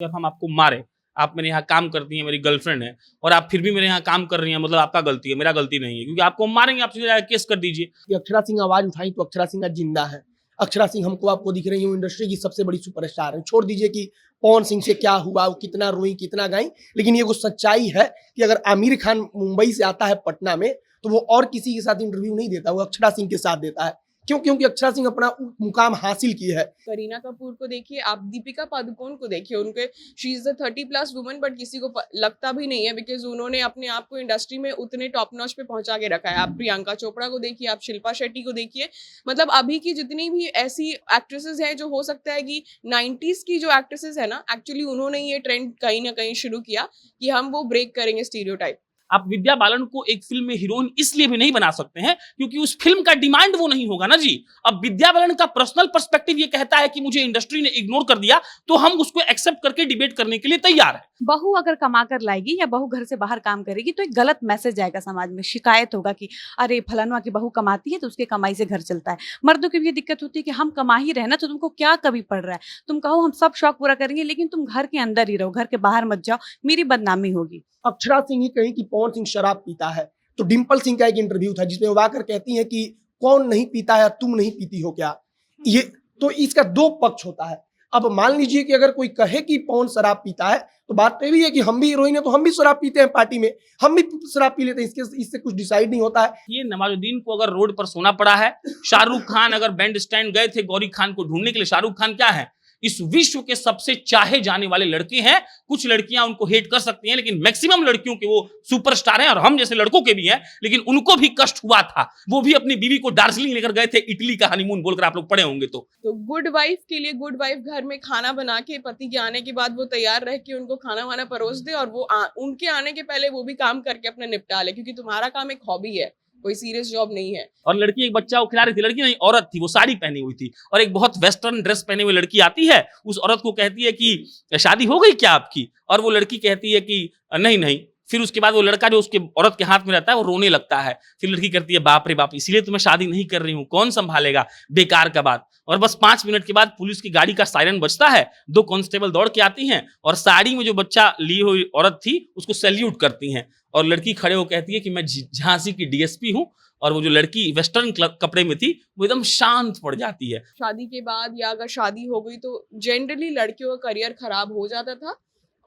अगर हम आपको मारे, आप मेरे यहाँ काम करती हैं, मेरी गर्लफ्रेंड है और आप फिर भी मेरे यहाँ काम कर रही हैं, मतलब आपका गलती है, मेरा गलती नहीं है, क्योंकि आपको हम मारेंगे, आप सीधे जाके केस कर दीजिए। कि अक्षरा सिंह आवाज उठाई तो अक्षरा सिंह आज जिंदा है। अक्षरा सिंह हमको आपको दिख रही है, इंडस्ट्री की सबसे बड़ी सुपरस्टार है। छोड़ दीजिए कि पवन सिंह से क्या हुआ, वो कितना रोई कितना गाई, लेकिन ये वो सच्चाई है कि अगर आमिर खान मुंबई से आता है पटना में तो वो और किसी के साथ इंटरव्यू नहीं देता, वो अक्षरा सिंह के साथ देता है। क्यों? क्योंकि अक्षरा सिंह अपना मुकाम हासिल की है। करीना कपूर को देखिए, आप दीपिका पादुकोण को देखिए, उनके she is the 30+ woman, but किसी को लगता भी नहीं है बिकॉज उन्होंने अपने आप को इंडस्ट्री में उतने टॉप नॉच पे पहुंचा के रखा है। आप प्रियंका चोपड़ा को देखिए, आप शिल्पा शेट्टी को देखिए, मतलब अभी की जितनी भी ऐसी एक्ट्रेसेस हैं जो हो सकता है कि 90s की जो एक्ट्रेसेस है ना, एक्चुअली उन्होंने ये ट्रेंड कहीं ना कहीं शुरू किया कि हम वो ब्रेक करेंगे स्टीरियोटाइप। आप विद्या बालन को एक फिल्म में हीरोइन इसलिए भी नहीं बना सकते हैं क्योंकि उस फिल्म का डिमांड वो नहीं होगा ना जी। अब विद्या बालन का पर्सनल पर्सपेक्टिव ये कहता है कि मुझे इंडस्ट्री ने इग्नोर कर दिया, तो हम उसको एक्सेप्ट करके डिबेट करने के लिए तैयार है। बहू अगर कमा कर लाएगी या बहू घर से बाहर काम करेगी तो एक गलत मैसेज आएगा समाज में, शिकायत होगा कि अरे फलाना की बहू कमाती है तो उसके कमाई से घर चलता है। मर्दों की भी ये दिक्कत होती है कि हम कमा ही रहे ना, तो तुमको क्या कभी पड़ रहा है, तुम कहो हम सब शौक पूरा करेंगे लेकिन तुम घर के अंदर ही रहो, घर के बाहर मत जाओ, मेरी बदनामी होगी। अक्षरा सिंह ही कहीं कि पवन सिंह शराब पीता है, तो डिम्पल सिंह का एक इंटरव्यू था जिसमें वो आकर कहती है कि कौन नहीं पीता है, तुम नहीं पीती हो क्या? ये तो इसका दो पक्ष होता है। अब मान लीजिए कि अगर कोई कहे कि पवन शराब पीता है तो बात तो ये भी है कि हम भी हीरोइन है तो हम भी शराब पीते हैं, पार्टी में हम भी शराब पी लेते हैं, इससे कुछ डिसाइड नहीं होता है। ये नवाजुद्दीन को अगर रोड पर सोना पड़ा है, शाहरुख खान अगर बैंड स्टैंड गए थे गौरी खान को ढूंढने के लिए, शाहरुख खान क्या है, इस विश्व के सबसे चाहे जाने वाले लड़के हैं। कुछ लड़कियां उनको हेट कर सकती हैं लेकिन मैक्सिमम लड़कियों के वो सुपरस्टार हैं, और हम जैसे लड़कों के भी हैं, लेकिन उनको भी कष्ट हुआ था। वो भी अपनी बीवी को दार्जिलिंग लेकर गए थे, इटली का हनीमून बोलकर, आप लोग पढ़े होंगे। तो गुड वाइफ के लिए गुड वाइफ घर में खाना बना के पति के आने के बाद वो तैयार रह के उनको खाना वाना परोस दे, और वो उनके आने के पहले वो भी काम करके अपना निपटा ले, क्योंकि तुम्हारा काम एक हॉबी है, कोई सीरियस जॉब नहीं है। और लड़की एक बच्चा को खिला रही थी, लड़की नहीं औरत थी, वो साड़ी पहनी हुई थी, और एक बहुत वेस्टर्न ड्रेस पहने हुई लड़की आती है, उस औरत को कहती है कि शादी हो गई क्या आपकी, और वो लड़की कहती है कि नहीं नहीं। फिर उसके बाद वो लड़का जो उसके औरत के हाथ में रहता है वो रोने लगता है। फिर लड़की करती है बाप रे बाप, इसीलिए तो मैं शादी नहीं कर रही हूँ, कौन संभालेगा, बेकार का बात। और बस 5 मिनट के बाद पुलिस की गाड़ी का सायरन बजता है, 2 कांस्टेबल दौड़ के आती हैं और साड़ी में जो बच्चा ली हुई औरत थी उसको सैल्यूट करती हैं, और लड़की खड़े हो कहती है कि मैं झांसी की डीएसपी हूँ, और वो जो लड़की वेस्टर्न कपड़े में थी वो एकदम शांत पड़ जाती है। शादी के बाद या अगर शादी हो गई तो जनरली लड़कियों का करियर खराब हो जाता था,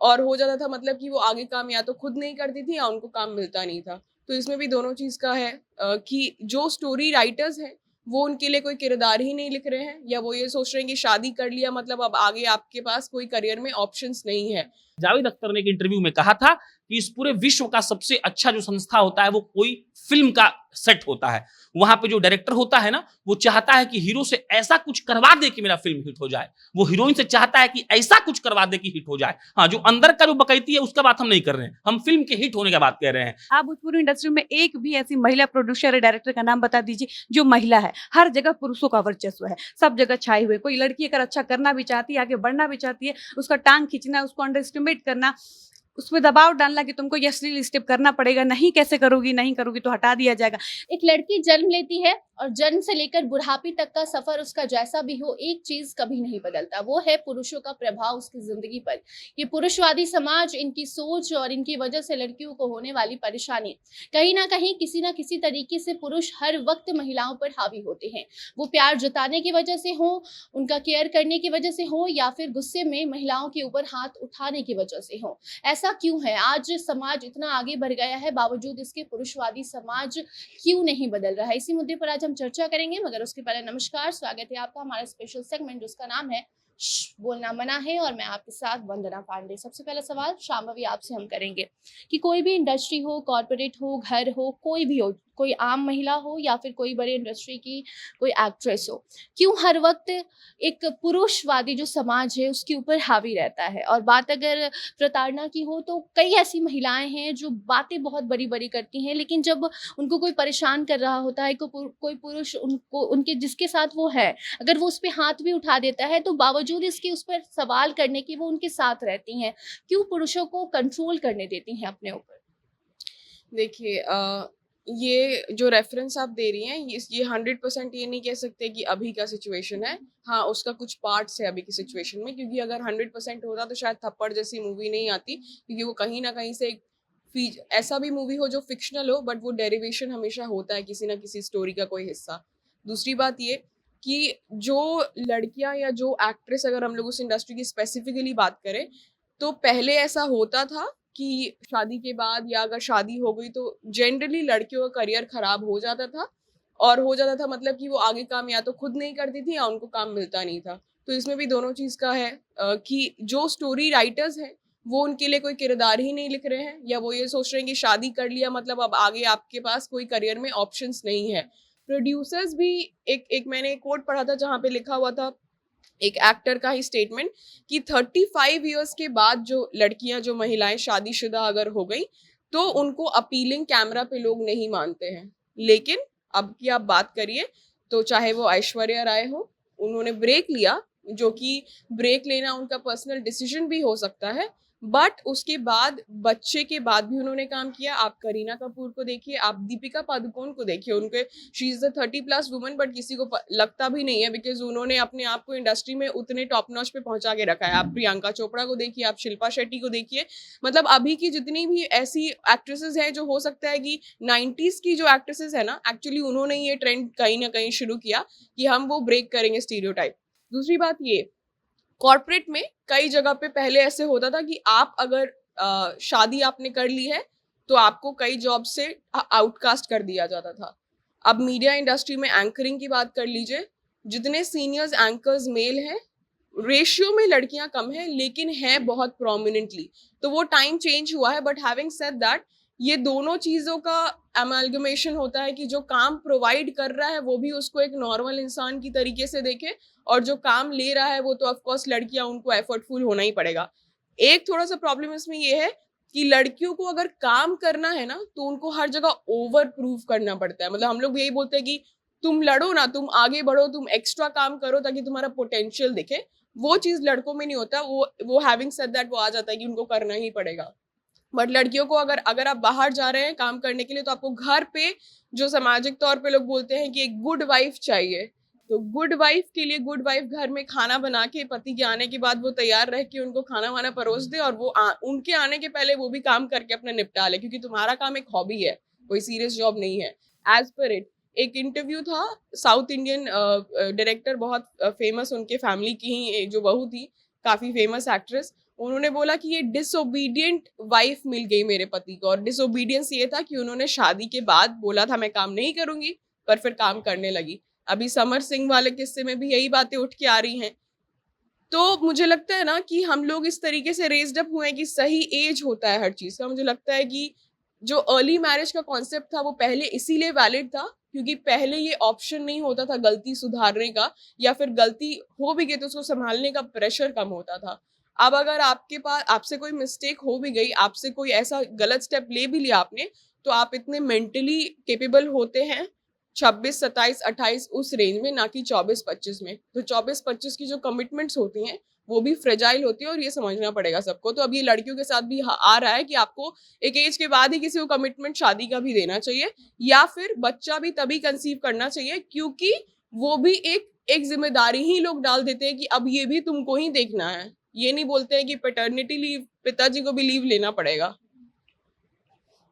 और हो जाता था मतलब कि वो आगे काम या तो खुद नहीं करती थी या उनको काम मिलता नहीं था। तो इसमें भी दोनों चीज का है कि जो स्टोरी राइटर्स हैं वो उनके लिए कोई किरदार ही नहीं लिख रहे हैं, या वो ये सोच रहे हैं कि शादी कर लिया मतलब अब आगे आपके पास कोई करियर में ऑप्शंस नहीं है। जावेद अख्तर ने एक इंटरव्यू में कहा था कि इस पूरे विश्व का सबसे अच्छा जो संस्था होता है वो कोई फिल्म का सेट होता है। वहां पे जो डायरेक्टर होता है ना, वो चाहता है कि हीरो से ऐसा कुछ करवा दे कि मेरा फिल्म हिट हो जाए, वो हीरोइन से चाहता है कि ऐसा कुछ करवा दे कि हिट हो जाए। हाँ, जो अंदर का जो बकैती है उसका बात हम नहीं कर रहे हैं, हम फिल्म के हिट होने का बात कह रहे हैं। आप भोजपुरी इंडस्ट्री में एक भी ऐसी महिला प्रोड्यूसर या डायरेक्टर का नाम बता दीजिए जो महिला है। हर जगह पुरुषों का वर्चस्व है, सब जगह छाए हुए। कोई लड़की अगर अच्छा करना भी चाहती है, आगे बढ़ना भी चाहती है, उसका टांग खींचना, उसको अंडर एस्टिमेट करना, उसमें दबाव डालना कि तुमको ये अश्लील स्टेप करना पड़ेगा, नहीं कैसे करोगी, नहीं करोगी तो हटा दिया जाएगा। एक लड़की जन्म लेती है और जन्म से लेकर बुढ़ापे तक का सफर उसका जैसा भी हो, एक चीज कभी नहीं बदलता, वो है पुरुषों का प्रभाव उसकी जिंदगी पर। ये पुरुषवादी समाज, इनकी सोच और इनकी वजह से लड़कियों को होने वाली परेशानी, कहीं ना कहीं किसी ना किसी तरीके से पुरुष हर वक्त महिलाओं पर हावी होते हैं। वो प्यार जताने की वजह से हो, उनका केयर करने की वजह से हो, या फिर गुस्से में महिलाओं के ऊपर हाथ उठाने की वजह से हो। ऐसा क्यों है? आज समाज इतना आगे बढ़ गया है, बावजूद इसके पुरुषवादी समाज क्यों नहीं बदल रहा है? इसी मुद्दे पर आज हम चर्चा करेंगे, मगर उसके पहले नमस्कार, स्वागत है आपका हमारे स्पेशल सेगमेंट जिसका नाम है बोलना मना है, और मैं आपके साथ वंदना पांडे। सबसे पहला सवाल शांभवी आपसे हम करेंगे कि कोई भी इंडस्ट्री हो, कॉर्पोरेट हो, घर हो, कोई भी हो, कोई आम महिला हो या फिर कोई बड़े इंडस्ट्री की कोई एक्ट्रेस हो, क्यों हर वक्त एक पुरुषवादी जो समाज है उसके ऊपर हावी रहता है? और बात अगर प्रताड़ना की हो तो कई ऐसी महिलाएं हैं जो बातें बहुत बड़ी बड़ी करती हैं, लेकिन जब उनको कोई परेशान कर रहा होता है, कोई पुरुष उनको उनके जिसके साथ वो है, अगर वो उस पर हाथ भी उठा देता है तो बावजूद इसके उस पर सवाल करने की वो उनके साथ रहती हैं। क्यों पुरुषों को कंट्रोल करने देती हैं अपने ऊपर? देखिए ये जो रेफरेंस आप दे रही हैं ये 100% ये नहीं कह सकते कि अभी का सिचुएशन है। हाँ, उसका कुछ पार्ट्स है अभी की सिचुएशन में, क्योंकि अगर 100% होता तो शायद थप्पड़ जैसी मूवी नहीं आती, क्योंकि वो कहीं ना कहीं से एक ऐसा भी मूवी हो जो फिक्शनल हो बट वो डेरिवेशन हमेशा होता है किसी ना किसी स्टोरी का कोई हिस्सा। दूसरी बात ये कि जो लड़कियां या जो एक्ट्रेस, अगर हम लोग उस इंडस्ट्री की स्पेसिफिकली बात करें, तो पहले ऐसा होता था कि शादी के बाद या अगर शादी हो गई तो जनरली लड़कियों का करियर खराब हो जाता था, और हो जाता था मतलब कि वो आगे काम या तो खुद नहीं करती थी या उनको काम मिलता नहीं था। तो इसमें भी दोनों चीज़ का है कि जो स्टोरी राइटर्स हैं वो उनके लिए कोई किरदार ही नहीं लिख रहे हैं, या वो ये सोच रहे हैं कि शादी कर लिया मतलब अब आगे आपके पास कोई करियर में ऑप्शंस नहीं है। प्रोड्यूसर्स भी एक मैंने कोट पढ़ा था जहाँ पे लिखा हुआ था, एक एक्टर का ही स्टेटमेंट, कि 35 इयर्स के बाद जो लड़कियां, जो महिलाएं शादीशुदा अगर हो गई तो उनको अपीलिंग कैमरा पे लोग नहीं मानते हैं। लेकिन अब की आप बात करिए तो चाहे वो ऐश्वर्या राय हो, उन्होंने ब्रेक लिया, जो कि ब्रेक लेना उनका पर्सनल डिसीजन भी हो सकता है, बट उसके बाद बच्चे के बाद भी उन्होंने काम किया। आप करीना कपूर को देखिए, आप दीपिका पादुकोण को देखिए, उनके she is the 30+ woman, but किसी को लगता भी नहीं है बिकॉज उन्होंने अपने आप को इंडस्ट्री में उतने टॉप नॉच पे पहुंचा के रखा है। आप प्रियंका चोपड़ा को देखिए, आप शिल्पा शेट्टी को देखिए, मतलब अभी की जितनी भी ऐसी एक्ट्रेसेस हैं जो हो सकता है कि 90s की जो एक्ट्रेसेस है ना, एक्चुअली उन्होंने ये ट्रेंड कहीं ना कहीं शुरू किया कि हम वो ब्रेक करेंगे स्टीरियोटाइप। दूसरी बात ये, कॉर्पोरेट में कई जगह पे पहले ऐसे होता था कि आप अगर शादी आपने कर ली है तो आपको कई जॉब से आउटकास्ट कर दिया जाता था। अब मीडिया इंडस्ट्री में एंकरिंग की बात कर लीजिए, जितने सीनियर्स एंकर्स मेल हैं, रेशियो में लड़कियां कम है लेकिन हैं बहुत प्रोमिनेंटली। तो वो टाइम चेंज हुआ है, बट हैविंग सेड दैट, ये दोनों चीज़ों का अमालगमेशन होता है कि जो काम प्रोवाइड कर रहा है वो भी उसको एक नॉर्मल इंसान की तरीके से देखे, और जो काम ले रहा है वो तो ऑफकोर्स लड़कियां, उनको एफर्टफुल होना ही पड़ेगा। एक थोड़ा सा प्रॉब्लम इसमें ये है कि लड़कियों को अगर काम करना है ना तो उनको हर जगह ओवर प्रूफ करना पड़ता है। मतलब हम लोग यही बोलते हैं कि तुम लड़ो ना, तुम आगे बढ़ो, तुम एक्स्ट्रा काम करो ताकि तुम्हारा पोटेंशियल दिखे। वो चीज लड़कों में नहीं होता। वो हैविंग सेड दैट वो आ जाता है कि उनको करना ही पड़ेगा। बट लड़कियों को अगर आप बाहर जा रहे हैं काम करने के लिए तो आपको घर पे, जो सामाजिक तौर पे लोग बोलते हैं कि एक गुड वाइफ चाहिए, तो गुड वाइफ के लिए गुड वाइफ घर में खाना बना के पति के आने के बाद वो तैयार रह के उनको खाना वाना परोस दे, और वो उनके आने के पहले वो भी काम करके अपना निपटा ले, क्योंकि तुम्हारा काम एक हॉबी है, कोई सीरियस जॉब नहीं है। एज पर इट, एक इंटरव्यू था, साउथ इंडियन डायरेक्टर, बहुत फेमस, उनके फैमिली की ही जो बहू थी, काफी फेमस एक्ट्रेस, उन्होंने बोला कि ये डिसोबीडियंट वाइफ मिल गई मेरे पति को। और डिसोबीडियंस ये था कि उन्होंने शादी के बाद बोला था मैं काम नहीं करूंगी, पर फिर काम करने लगी। अभी समर सिंह वाले किस्से में भी यही बातें उठ के आ रही हैं। तो मुझे लगता है ना कि हम लोग इस तरीके से रेज्ड अप हुए हैं कि सही एज होता है हर चीज का। मुझे लगता है कि जो अर्ली मैरिज का कॉन्सेप्ट था वो पहले इसीलिए वैलिड था क्योंकि पहले ये ऑप्शन नहीं होता था गलती सुधारने का, या फिर गलती हो भी गई तो उसको संभालने का प्रेशर कम होता था। अब अगर आपके पास, आपसे कोई मिस्टेक हो भी गई, आपसे कोई ऐसा गलत स्टेप ले भी लिया आपने, तो आप इतने मेंटली केपेबल होते हैं 26, 27, 28 उस रेंज में, ना कि 24, 25 में। तो 24, 25 की जो कमिटमेंट्स होती हैं वो भी फ्रेजाइल होती है, और ये समझना पड़ेगा सबको। तो अब ये लड़कियों के साथ भी आ रहा है कि आपको एक एज के बाद ही किसी को कमिटमेंट शादी का भी देना चाहिए, या फिर बच्चा भी तभी कंसीव करना चाहिए, क्योंकि वो भी एक जिम्मेदारी ही लोग डाल देते हैं कि अब ये भी तुमको ही देखना है। ये नहीं बोलते हैं कि पैटर्निटी लीव पिताजी को भी लीव लेना पड़ेगा।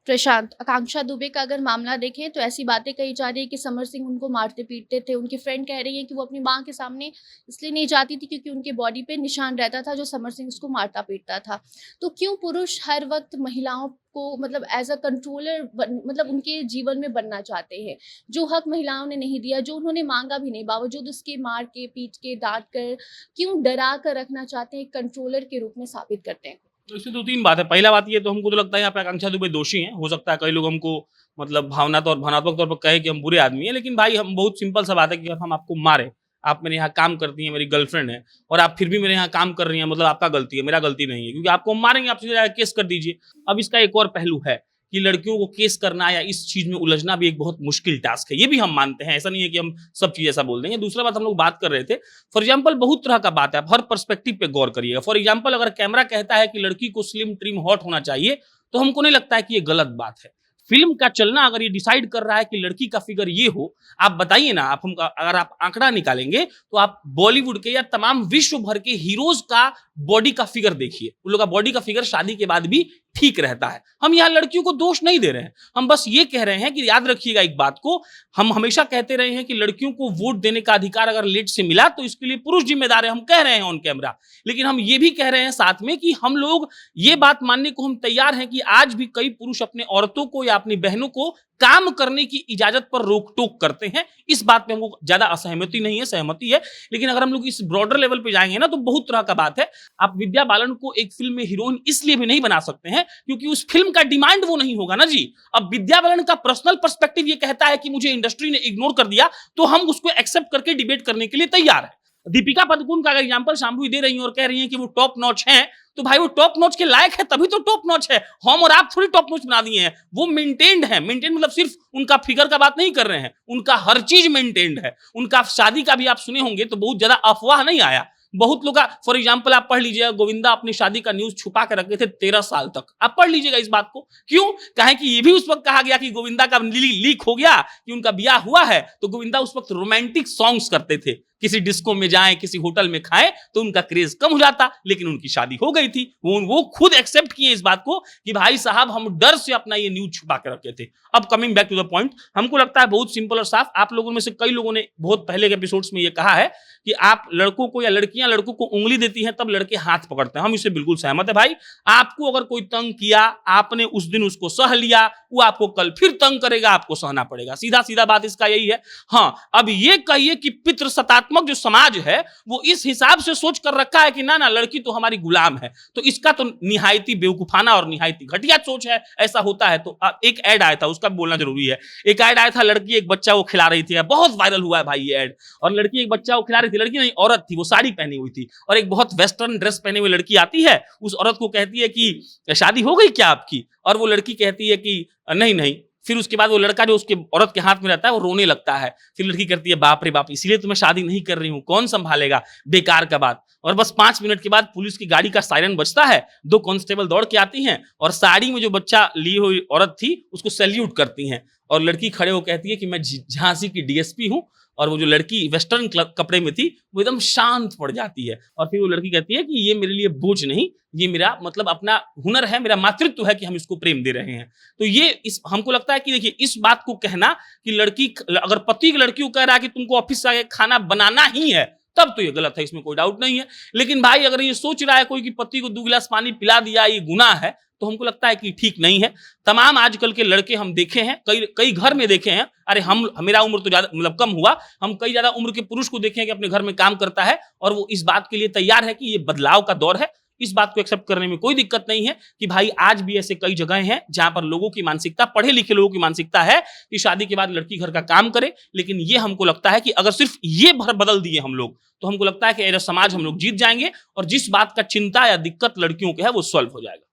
प्रशांत, आकांक्षा दुबे का अगर मामला देखें तो ऐसी बातें कही जा रही है कि समर सिंह उनको मारते पीटते थे। उनकी फ्रेंड कह रही है कि वो अपनी माँ के सामने इसलिए नहीं जाती थी क्योंकि उनके बॉडी पे निशान रहता था जो समर सिंह उसको मारता पीटता था। तो क्यों पुरुष हर वक्त महिलाओं को मतलब एज अ कंट्रोलर मतलब उनके जीवन में बनना चाहते हैं? जो हक महिलाओं ने नहीं दिया, जो उन्होंने मांगा भी नहीं, बावजूद उसके मार के, पीट के, डांट कर, क्यों डरा कर रखना चाहते हैं, कंट्रोलर के रूप में साबित करते हैं? तो इसमें दो तीन बात है। पहला बात ये, तो हमको तो लगता है यहाँ पे आकांक्षा दुबे दोषी हैं। हो सकता है कई लोग हमको मतलब भावनात्मक तौर पर कहे कि हम बुरे आदमी हैं, लेकिन भाई हम बहुत सिंपल सा बात है कि अगर हम आपको मारे, आप मेरे यहाँ काम करती हैं, मेरी गर्लफ्रेंड है, और आप फिर भी मेरे यहाँ काम कर रही हैं, मतलब आपका गलती है, मेरा गलती नहीं है, क्योंकि आपको मारेंगे, आप सीधे जाकर केस कर दीजिए। अब इसका एक और पहलू है कि लड़कियों को केस करना या इस चीज में उलझना भी एक बहुत मुश्किल टास्क है। ये भी हम मानते हैं, ऐसा नहीं है कि हम सब चीज ऐसा बोल देंगे। दूसरा बात हम लोग बात कर रहे थे, फॉर एग्जाम्पल बहुत तरह का बात है, आप हर पर्सपेक्टिव पे गौर करिएगा। फॉर एग्जाम्पल अगर कैमरा कहता है कि लड़की को स्लिम ट्रिम हॉट होना चाहिए, तो हमको नहीं लगता है कि ये गलत बात है। फिल्म का चलना अगर ये डिसाइड कर रहा है कि लड़की का फिगर ये हो, आप बताइए ना, आप हम अगर आप आंकड़ा निकालेंगे तो आप बॉलीवुड के या तमाम विश्व भर के हीरोज का बॉडी का फिगर देखिए, उन लोगों का बॉडी का फिगर शादी के बाद भी ठीक रहता है। हम यहाँ लड़कियों को दोष नहीं दे रहे हैं, हम बस ये कह रहे हैं कि याद रखिएगा एक बात को, हम हमेशा कहते रहे हैं कि लड़कियों को वोट देने का अधिकार अगर लेट से मिला तो इसके लिए पुरुष जिम्मेदार है, हम कह रहे हैं ऑन कैमरा। लेकिन हम ये भी कह रहे हैं साथ में कि हम लोग ये बात मानने को हम तैयार हैं कि आज भी कई पुरुष अपने औरतों को या अपनी बहनों को काम करने की इजाजत पर रोक टोक करते हैं। इस बात पे हमको ज्यादा असहमति नहीं है, सहमति है। लेकिन अगर हम लोग इस ब्रॉडर लेवल पे जाएंगे ना तो बहुत तरह का बात है। आप विद्या बालन को एक फिल्म में हीरोइन इसलिए भी नहीं बना सकते हैं क्योंकि उस फिल्म का डिमांड वो नहीं होगा ना जी। अब विद्या बालन का पर्सनल पर्सपेक्टिव ये कहता है कि मुझे इंडस्ट्री ने इग्नोर कर दिया, तो हम उसको एक्सेप्ट करके डिबेट करने के लिए तैयार है। दीपिका पादुकोण का अगर एग्जांपल शांभवी दे रही हैं और कह रही हैं कि वो टॉप नॉच हैं, तो भाई वो टॉप नॉच के लायक है तभी तो टॉप नॉच है। हम और आप थोड़ी टॉप नॉच बना दिए हैं, वो मेंटेन्ड है। मेंटेन मतलब सिर्फ उनका फिगर का बात नहीं कर रहे हैं, उनका हर चीज मेंटेन्ड है। उनका शादी का भी आप सुने होंगे तो बहुत ज्यादा अफवाह नहीं आया। बहुत लोग का फॉर एग्जाम्पल आप पढ़ लीजिएगा, गोविंदा अपनी शादी का न्यूज छुपा के रखे थे 13 साल तक। आप पढ़ लीजिएगा इस बात को। क्यों? कहें कि ये भी उस वक्त कहा गया कि गोविंदा का लीक हो गया कि उनका ब्याह हुआ है, तो गोविंदा उस वक्त रोमांटिक सॉन्ग्स करते थे, किसी डिस्को में जाएं, किसी होटल में खाएं तो उनका क्रेज कम हो जाता। लेकिन उनकी शादी हो गई थी। वो खुद एक्सेप्ट किए इस बात को कि भाई साहब हम डर से अपना ये न्यूज छुपा के रखे थे। अब coming back to the point, हमको लगता है बहुत सिंपल और साफ। आप लोगों में से कई लोगों ने बहुत पहले के एपिसोड्स में ये कहा है कि आप लड़कों को या लड़कियां लड़कों को उंगली देती हैं तब लड़के हाथ पकड़ते हैं। हम इससे बिल्कुल सहमत है भाई। आपको अगर कोई तंग किया, आपने उस दिन उसको सह लिया, वो आपको कल फिर तंग करेगा, आपको सहना पड़ेगा। सीधा सीधा बात इसका यही है। हाँ, अब ये कहिए कि पितृसत्तात्मक जो समाज है वो इस हिसाब से सोच कर रखा है कि ना लड़की तो हमारी गुलाम है, तो इसका तो निहायती बेवकूफाना और निहायती घटिया सोच है। ऐसा होता है तो एक ऐड आया था, उसका बोलना जरूरी है। एक ऐड आया था, लड़की एक बच्चा वो खिला रही थी, बहुत वायरल हुआ है भाई ये ऐड। और लड़की एक बच्चा वो खिला रही थी, लड़की नहीं औरत थी, वो साड़ी पहनी हुई थी और एक बहुत वेस्टर्न ड्रेस पहने हुई लड़की आती है, उस औरत को कहती है कि शादी हो गई क्या आपकी? और वो लड़की कहती है कि नहीं नहीं। फिर उसके बाद वो लड़का जो उसके औरत के हाथ में रहता है वो रोने लगता है। फिर लड़की करती है बाप रे बाप, इसीलिए तो मैं शादी नहीं कर रही हूँ, कौन संभालेगा, बेकार का बात। और बस 5 मिनट के बाद पुलिस की गाड़ी का सायरन बजता है, 2 कांस्टेबल दौड़ के आती हैं और साड़ी में जो बच्चा ली हुई औरत थी उसको सैल्यूट करती हैं। और लड़की खड़े हो कहती है कि मैं झांसी की डीएसपी हूँ। और वो जो लड़की वेस्टर्न कपड़े में थी वो एकदम शांत पड़ जाती है। और फिर वो लड़की कहती है कि ये मेरे लिए बोझ नहीं, ये मेरा मतलब अपना हुनर है, मेरा मातृत्व है कि हम इसको प्रेम दे रहे हैं। तो ये हमको लगता है कि देखिए इस बात को कहना कि लड़की अगर पति लड़की को कह रहा है कि तुमको ऑफिस से आके खाना बनाना ही है, तब तो ये गलत है, इसमें कोई डाउट नहीं है। लेकिन भाई अगर ये सोच रहा है कोई कि पति को 2 गिलास पानी पिला दिया ये गुनाह है, तो हमको लगता है कि ठीक नहीं है। तमाम आजकल के लड़के हम देखे हैं, कई घर में देखे हैं। अरे मेरा उम्र तो ज्यादा मतलब कम हुआ, हम कई ज्यादा उम्र के पुरुष को देखे हैं कि अपने घर में काम करता है और वो इस बात के लिए तैयार है कि ये बदलाव का दौर है। इस बात को एक्सेप्ट करने में कोई दिक्कत नहीं है कि भाई आज भी ऐसे कई जगह हैं जहां पर लोगों की मानसिकता, पढ़े लिखे लोगों की मानसिकता है कि शादी के बाद लड़की घर का काम करे। लेकिन ये हमको लगता है कि अगर सिर्फ ये बदल दिए हम लोग तो हमको लगता है कि एज समाज हम लोग जीत जाएंगे और जिस बात का चिंता या दिक्कत लड़कियों के है वो सॉल्व हो जाएगा।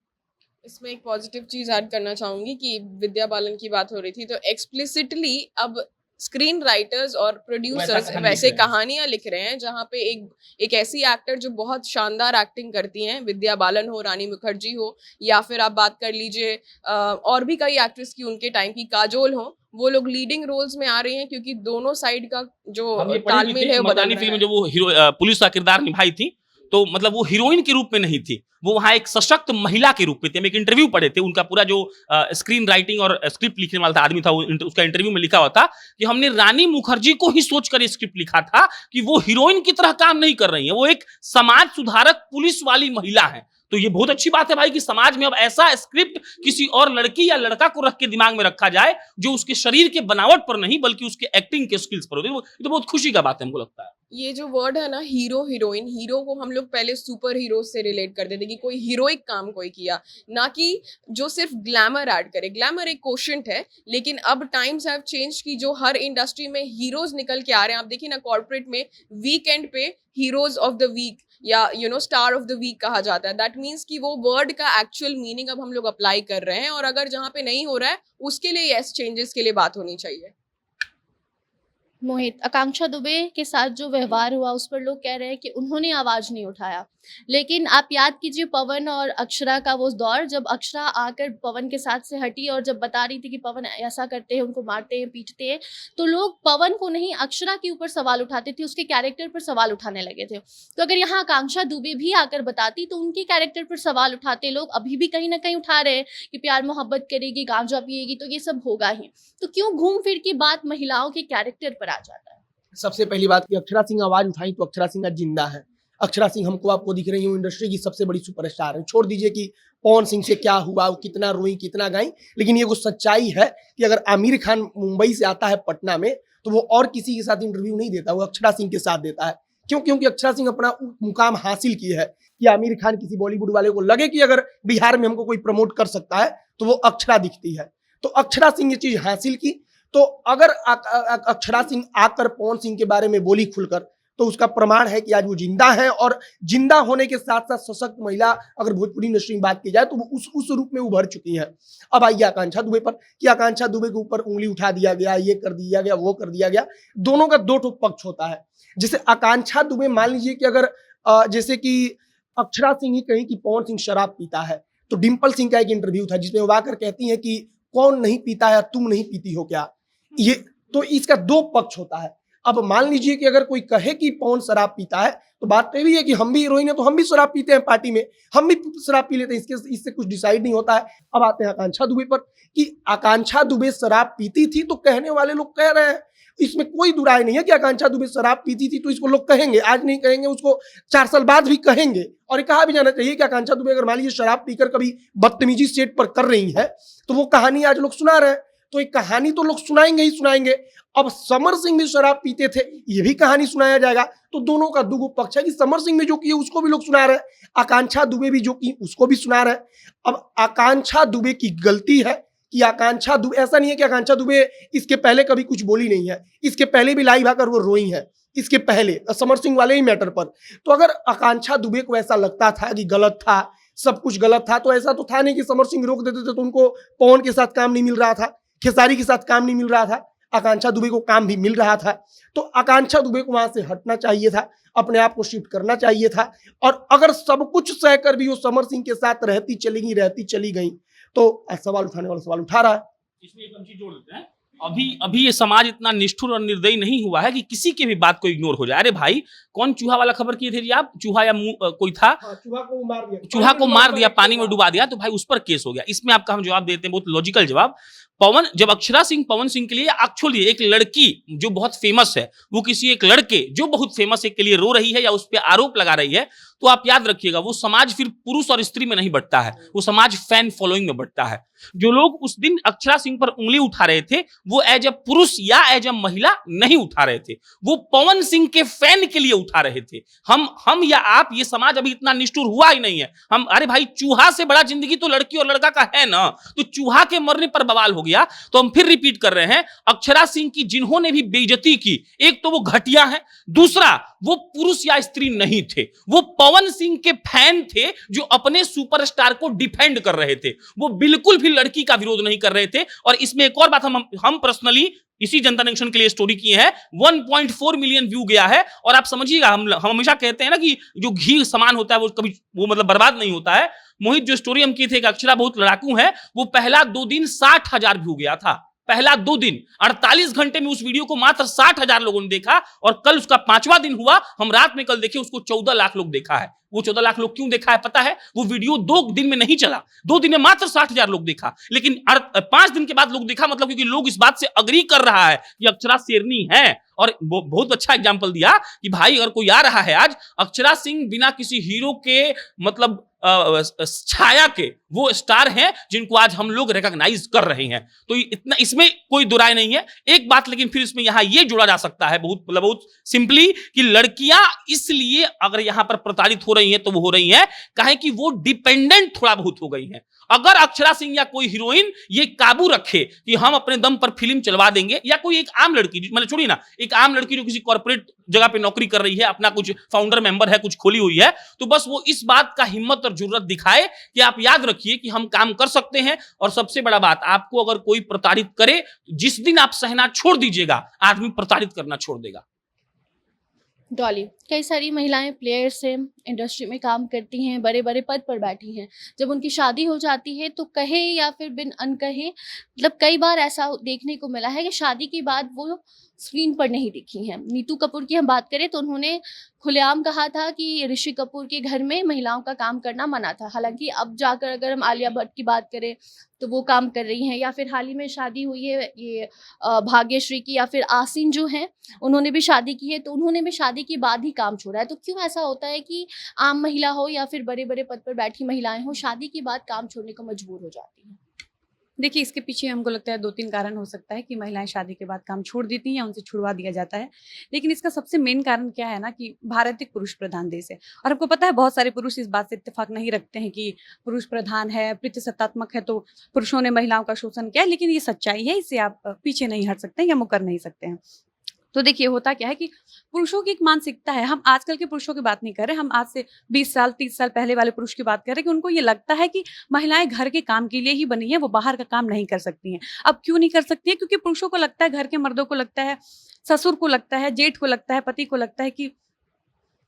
इसमें एक पॉजिटिव चीज ऐड करना चाहूंगी कि विद्या बालन की बात हो रही थी तो एक्सप्लिसिटली अब स्क्रीन राइटर्स और प्रोड्यूसर्स वैसे कहानियां लिख रहे हैं जहाँ पे एक ऐसी एक्टर जो बहुत शानदार एक्टिंग करती हैं, विद्या बालन हो, रानी मुखर्जी हो, या फिर आप बात कर लीजिए और भी कई एक्ट्रेस की उनके टाइम की काजोल हो, वो लोग लीडिंग रोल्स में आ रही हैं क्योंकि दोनों साइड का जो तालमेल है वो बदल रहा है। फिल्म जो वो पुलिस का किरदार निभाई थी तो मतलब वो हीरोइन के रूप में नहीं थी, वो वहां एक सशक्त महिला के रूप में थी। हम एक इंटरव्यू पढ़े थे, उनका पूरा जो स्क्रीन राइटिंग और स्क्रिप्ट लिखने वाला था आदमी था, उसका इंटरव्यू में लिखा हुआ था कि हमने रानी मुखर्जी को ही सोचकर स्क्रिप्ट लिखा था कि वो हीरोइन की तरह काम नहीं कर रही है, वो एक समाज सुधारक पुलिस वाली महिला है। तो ये बहुत अच्छी बात है भाई कि समाज में अब ऐसा स्क्रिप्ट किसी और लड़की या लड़का को रख के दिमाग में रखा जाए जो उसके शरीर के बनावट पर नहीं बल्कि उसके एक्टिंग के स्किल्स पर हो। ये तो बहुत खुशी का बात है हमको लगता है। ये जो वर्ड है ना हीरो हीरोइन, हीरो को हम लोग पहले सुपर हीरो से रिलेट करते थे कि कोई हीरोइक काम कोई किया, ना कि जो सिर्फ ग्लैमर ऐड करे। ग्लैमर एक कोशेंट है, लेकिन अब टाइम्स हैव चेंज की जो हर इंडस्ट्री में हीरोज निकल के आ रहे हैं। आप देखिए ना कॉर्पोरेट में वीकेंड पे हीरोज ऑफ द वीक या स्टार ऑफ द वीक कहा जाता है। दैट मीन्स कि वो वर्ड का एक्चुअल मीनिंग अब हम लोग अप्लाई कर रहे हैं और अगर जहाँ पे नहीं हो रहा है उसके लिए यस चेंजेस के लिए बात होनी चाहिए। मोहित, आकांक्षा दुबे के साथ जो व्यवहार हुआ उस पर लोग कह रहे हैं कि उन्होंने आवाज नहीं उठाया, लेकिन आप याद कीजिए पवन और अक्षरा का वो दौर जब अक्षरा आकर पवन के साथ से हटी और जब बता रही थी कि पवन ऐसा करते हैं, उनको मारते हैं, पीटते हैं, तो लोग पवन को नहीं अक्षरा के ऊपर सवाल उठाते थे, उसके कैरेक्टर पर सवाल उठाने लगे थे। तो अगर यहाँ आकांक्षा दुबे भी आकर बताती तो उनके कैरेक्टर पर सवाल उठाते लोग, अभी भी कहीं ना कहीं उठा रहे हैं कि प्यार मोहब्बत करेगी, गांजा पिएगी, तो ये सब होगा ही। तो क्यों घूम फिर की बात महिलाओं के कैरेक्टर पर आ जाता है? सबसे पहली बात कि अक्षरा सिंह आवाज उठाई तो अक्षरा सिंह आज जिंदा है। अक्षरा सिंह हमको आपको दिख रही हूँ इंडस्ट्री की सबसे बड़ी सुपरस्टार है। छोड़ दीजिए कि पवन सिंह से क्या हुआ, वो कितना रोई कितना गाई, लेकिन ये वो सच्चाई है कि अगर आमिर खान मुंबई से आता है पटना में तो वो और किसी के साथ इंटरव्यू नहीं देता, वो अक्षरा सिंह के साथ देता है। क्यों? क्योंकि अक्षरा सिंह अपना मुकाम हासिल की है कि आमिर खान किसी बॉलीवुड वाले को लगे कि अगर बिहार में हमको कोई प्रमोट कर सकता है तो वो अक्षरा दिखती है। तो अक्षरा सिंह ये चीज हासिल की। तो अगर अक्षरा सिंह आकर पवन सिंह के बारे में बोली खुलकर तो उसका प्रमाण है कि आज वो जिंदा है, और जिंदा होने के साथ साथ सशक्त महिला अगर भोजपुरी इंडस्ट्री में बात की जाए तो वो उस रूप में उभर चुकी हैं। अब आइए आकांक्षा दुबे पर कि आकांक्षा दुबे के ऊपर उंगली उठा दिया गया, ये कर दिया गया, वो कर दिया गया। दोनों का दो ठो पक्ष होता है। जैसे आकांक्षा दुबे मान लीजिए कि अगर जैसे कि अक्षरा सिंह ही कहीं कि पवन सिंह शराब पीता है, तो डिम्पल सिंह का एक इंटरव्यू था जिसमें वो आकर कहती है कि कौन नहीं पीता है, तुम नहीं पीती हो क्या? ये तो इसका दो पक्ष होता है। अब मान लीजिए कि अगर कोई कहे कि पवन शराब पीता है तो बात तो ये है कि हम भी हीरोइन है तो हम भी शराब पीते हैं, पार्टी में हम भी शराब पी लेते हैं, इससे कुछ डिसाइड नहीं होता है। अब आते हैं आकांक्षा दुबे पर कि आकांक्षा दुबे शराब पीती थी तो कहने वाले लोग कह रहे हैं, इसमें कोई दुराय नहीं है कि आकांक्षा दुबे शराब पीती थी, तो इसको लोग कहेंगे, आज नहीं कहेंगे, उसको 4 साल बाद भी कहेंगे। और ये कहा भी जाना चाहिए कि आकांक्षा दुबे अगर मान लीजिए शराब पीकर कभी बदतमीजी सेट पर कर रही है तो वो कहानी आज लोग सुना रहे हैं, तो एक कहानी तो लोग सुनाएंगे ही सुनाएंगे। अब समर सिंह भी शराब पीते थे, ये भी कहानी सुनाया जाएगा। तो दोनों का दुगो पक्ष है कि समर सिंह ने जो किया उसको भी लोग सुना रहे हैं, आकांक्षा दुबे भी जो की उसको भी सुना रहे हैं। अब आकांक्षा दुबे की गलती है कि आकांक्षा दुबे, ऐसा नहीं है कि आकांक्षा दुबे इसके पहले कभी कुछ बोली नहीं है, इसके पहले भी लाइव आकर वो रोई है, इसके पहले समर सिंह वाले ही मैटर पर। तो अगर आकांक्षा दुबे को ऐसा लगता था कि गलत था, सब कुछ गलत था, तो ऐसा तो था नहीं कि समर सिंह रोक देते थे तो उनको पवन के साथ काम नहीं मिल रहा था, खेसारी के साथ काम नहीं मिल रहा था, आकांक्षा दुबे को काम भी मिल रहा था। तो आकांक्षा दुबे को वहां से हटना चाहिए था, अपने आप को शिफ्ट करना चाहिए था। और अगर सब कुछ सहकर भी वो समर सिंह के साथ रहती चली गई तो सवाल उठाने वाला सवाल उठा रहा है। इसमें एक हम चीज जोड़ देते हैं, अभी ये समाज इतना निष्ठुर और निर्दयी नहीं हुआ है कि किसी की भी बात को इग्नोर हो जाए। अरे भाई, कौन चूहा वाला खबर किए थे जी आप? चूहा या कोई था, चूहा को मार दिया, पानी में डुबा दिया, तो भाई उस पर केस हो गया। इसमें आपका हम जवाब देते हैं, बहुत लॉजिकल जवाब। जब अक्षरा सिंह पवन सिंह के लिए एक्चुअली एक लड़की जो बहुत फेमस है, वो किसी एक लड़के जो बहुत फेमस है के लिए रो रही है या उस पर आरोप लगा रही है, तो आप याद रखिएगा वो समाज फिर पुरुष और स्त्री में नहीं बंटता है, वो समाज फैन फॉलोइंग में बंटता है। जो लोग उस दिन अक्षरा सिंह पर उंगली उठा रहे थे वो एज अ पुरुष या एज अ महिला नहीं उठा रहे थे, वो पवन सिंह के फैन के लिए उठा रहे थे। हम या आप, ये समाज अभी इतना निष्ठुर हुआ ही नहीं है। अरे भाई, चूहा से बड़ा जिंदगी तो लड़की और लड़का का है ना, तो चूहा के मरने पर बवाल हो गया। तो हम फिर रिपीट कर रहे हैं, अक्षरा सिंह की जिन्होंने भी बेइज्जती की, एक तो वो घटिया है, दूसरा वो पुरुष या स्त्री नहीं थे, वो पवन सिंह के फैन थे जो अपने सुपरस्टार को डिफेंड कर रहे थे, वो बिल्कुल भी लड़की का विरोध नहीं कर रहे थे। और इसमें एक और बात हम पर्सनली इसी जनता जंक्शन के लिए स्टोरी किए हैं, 1.4 मिलियन व्यू गया है। और आप समझिएगा, हम हमेशा कहते हैं ना कि जो घी समान होता है वो कभी वो मतलब बर्बाद नहीं होता है। मोहित, जो स्टोरी हम किए थे कि अक्षरा बहुत लड़ाकू है, वो पहला 2 दिन 60,000 व्यू गया था। पहला 2 दिन 48 घंटे में उस वीडियो को मात्र 60,000 लोगों ने देखा। और कल उसका 5वां दिन हुआ, हम रात में कल देखे, उसको 14 लाख लोग देखा है। वो 14 लाख लोग क्यों देखा है पता है? वो वीडियो 2 दिन में नहीं चला, 2 दिन में मात्र 60,000 लोग देखा, लेकिन 5 दिन के बाद लोग देखा, मतलब क्योंकि लोग इस बात से अग्री कर रहा है कि अक्षरा शेरनी है। और बहुत अच्छा एग्जांपल दिया कि भाई अगर कोई आ रहा है आज, अक्षरा सिंह बिना किसी हीरो के मतलब छाया के वो स्टार हैं जिनको आज हम लोग रिकॉग्नाइज कर रहे हैं। तो इतना इसमें कोई दुराय नहीं है। एक बात लेकिन फिर इसमें यहां ये जोड़ा जा सकता है बहुत सिंपली कि लड़कियां इसलिए अगर यहां पर प्रताड़ित हो रही हैं तो वो हो रही हैं काहे कि वो डिपेंडेंट थोड़ा बहुत हो गई हैं। अगर अक्षरा सिंह या कोई हीरोइन ये काबू रखे कि हम अपने दम पर फिल्म चलवा देंगे, या कोई एक आम लड़की, मतलब छोड़िए ना, एक आम लड़की जो किसी कॉर्पोरेट जगह पे नौकरी कर रही है, अपना कुछ फाउंडर मेंबर है, कुछ खोली हुई है, तो बस वो इस बात का हिम्मत और जरूरत दिखाए कि आप याद रखिए कि हम काम कर सकते हैं। और सबसे बड़ा बात, आपको अगर कोई प्रताड़ित करे, जिस दिन आप सहना छोड़ दीजिएगा, आदमी प्रताड़ित करना छोड़ देगा। डॉली, कई सारी महिलाएं प्लेयर्स हैं, इंडस्ट्री में काम करती हैं, बड़े बड़े पद पर बैठी हैं। जब उनकी शादी हो जाती है तो कहे या फिर बिन अनकहे, मतलब कई बार ऐसा देखने को मिला है कि शादी के बाद वो स्क्रीन पर नहीं दिखी हैं। नीतू कपूर की हम बात करें तो उन्होंने खुलेआम कहा था कि ऋषि कपूर के घर में महिलाओं का काम करना मना था। हालांकि अब जाकर अगर हम आलिया भट्ट की बात करें तो वो काम कर रही हैं, या फिर हाल ही में शादी हुई है ये भाग्यश्री की, या फिर आसिन जो हैं उन्होंने भी शादी की है, तो उन्होंने भी शादी के बाद ही काम छोड़ा है। तो क्यों ऐसा होता है कि आम महिला हो या फिर बड़े बड़े पद पर बैठी महिलाएं हो, शादी के बाद काम छोड़ने को मजबूर हो जाती हैं? देखिए, इसके पीछे हमको लगता है 2-3 कारण हो सकता है कि महिलाएं शादी के बाद काम छोड़ देती हैं या उनसे छुड़वा दिया जाता है। लेकिन इसका सबसे मेन कारण क्या है ना, कि भारत एक पुरुष प्रधान देश है और हमको पता है बहुत सारे पुरुष इस बात से इत्तेफाक नहीं रखते हैं कि पुरुष प्रधान है, प्रतिसत्तात्मक है, तो पुरुषों ने महिलाओं का शोषण किया है। लेकिन ये सच्चाई है, इससे आप पीछे नहीं हट सकते या मुकर नहीं सकते हैं। तो देखिए, होता क्या है कि पुरुषों की एक मानसिकता है, हम आजकल के पुरुषों की बात नहीं कर रहे, हम आज से 20 साल 30 साल पहले वाले पुरुष की बात कर रहे हैं कि उनको ये लगता है कि महिलाएं घर के काम के लिए ही बनी है, वो बाहर का काम नहीं कर सकती हैं। अब क्यों नहीं कर सकती है? क्योंकि पुरुषों को लगता है, घर के मर्दों को लगता है, ससुर को लगता है, जेठ को लगता है, पति को लगता है कि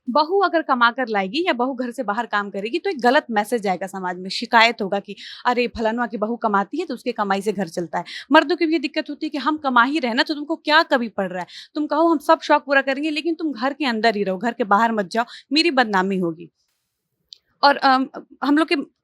बहू अगर कमा कर लाएगी या बहू घर से बाहर काम करेगी तो एक गलत मैसेज जाएगा समाज में, शिकायत होगा कि अरे फलाना की बहू कमाती है तो उसके कमाई से घर चलता है। मर्दों की भी ये दिक्कत होती है कि हम कमा ही रहे ना, तो तुमको क्या कभी पड़ रहा है, तुम कहो हम सब शौक पूरा करेंगे लेकिन तुम घर के अंदर ही रहो, घर के बाहर मत जाओ, मेरी बदनामी होगी। और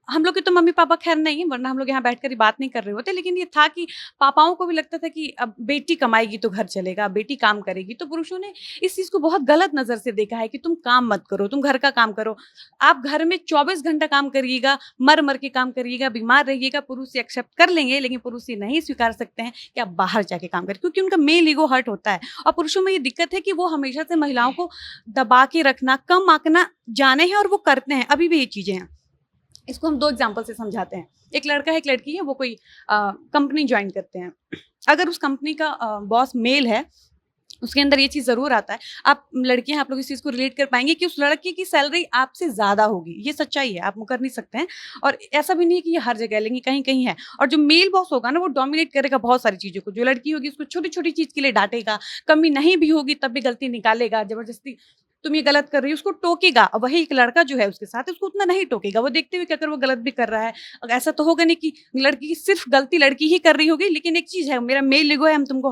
हम लोग के तो मम्मी पापा खैर नहीं है, वरना हम लोग यहाँ बैठकर ही बात नहीं कर रहे होते। लेकिन ये था कि पापाओं को भी लगता था कि अब बेटी कमाएगी तो घर चलेगा, बेटी काम करेगी, तो पुरुषों ने इस चीज को बहुत गलत नजर से देखा है कि तुम काम मत करो, तुम घर का काम करो। आप घर में 24 घंटा काम करिएगा, मर मर के काम करिएगा, बीमार रहिएगा, पुरुष एक्सेप्ट कर लेंगे, लेकिन पुरुष ये नहीं स्वीकार सकते हैं कि आप बाहर जाके काम करें, क्योंकि उनका मेल ईगो हर्ट होता है। और पुरुषों में ये दिक्कत है कि वो हमेशा से महिलाओं को दबा के रखना, कम आंकना जाने हैं और वो करते हैं, अभी भी ये चीजें हैं। इसको हम 2 एग्जाम्पल से समझाते हैं। एक लड़का है, एक लड़की है, वो कोई कंपनी ज्वाइन करते हैं। अगर उस कंपनी का बॉस मेल है, उसके अंदर ये चीज़ ज़रूर आता है, आप लड़कियां, आप लोग इस चीज़ को रिलेट कर पाएंगे कि उस लड़की की सैलरी आपसे ज़्यादा होगी, ये सच्चाई है, आप मुकर नहीं सकते हैं। और ऐसा भी नहीं है कि ये हर जगह है, लेकिन कहीं कहीं है। और जो मेल बॉस होगा ना, वो डोमिनेट करेगा बहुत सारी चीज़ों को। जो लड़की होगी उसको छोटी छोटी चीज़ के लिए डांटेगा, कमी नहीं भी होगी तब भी गलती निकालेगा, जबरदस्ती तुम ये गलत कर रही हो उसको टोकेगा। और वही एक लड़का जो है उसके साथ, उसको उतना नहीं टोकेगा, वो देखते हुए कि अगर वो गलत भी कर रहा है, ऐसा तो होगा नहीं कि लड़की की सिर्फ गलती लड़की ही कर रही होगी। लेकिन एक चीज है, मेरा मेल ईगो है, हम तुमको